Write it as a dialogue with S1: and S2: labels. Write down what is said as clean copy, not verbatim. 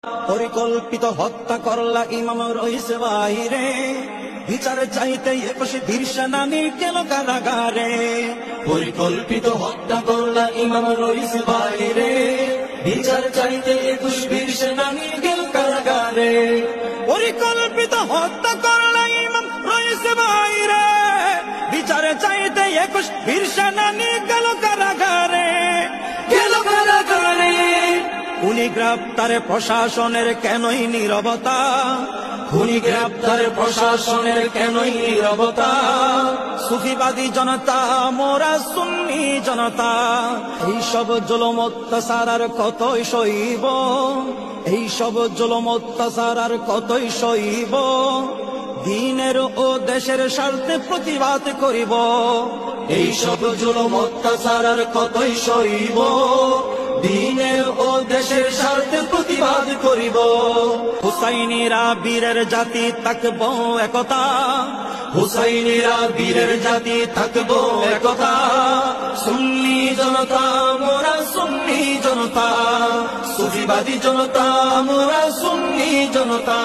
S1: পরিকল্পিত হত্যা করলা ইমাম রইস বাইরে, বিচার চাইতে 21 বীর সেনানী গেল কারাগারে।
S2: পরিকল্পিত হত্যা করলা ইমাম রইস বাইরে, বিচার চাইতে 21 বীর সেনানী গেল কারাগারে।
S1: পরিকল্পিত হত্যা করলা ইমাম রইস বাইরে, বিচার চাইতে 21 বীর সেনানী গেল কারাগারে।
S2: গেল কারাগারে।
S1: খুনি গ্রেপ্তারে প্রশাসনের কেনই নীরবতা,
S2: খুনি গ্রেপ্তারে প্রশাসনের কেনই নীরবতা।
S1: সুফিবাদী জনতা মোরা সুন্নি জনতা, এইসব জুলুম অত্যাচার আর কতই সইব, এইসব জুলুম অত্যাচার আর কতই সইব। দিনের ও দেশের স্বার্থে প্রতিবাদ করিব,
S2: এইসব জুলুম অত্যাচার আর কতই সইব। দিনের ও দেশের স্বার্থে প্রতিবাদ করিব।
S1: হুসাইনিরা বীরের জাতি থাকবো একতা,
S2: হুসাইনিরা বীরের জাতি থাকবো একতা। সুন্নি জনতা মোরা সুন্নি জনতা, সুফিবাদী জনতা মোরা সুন্নি জনতা।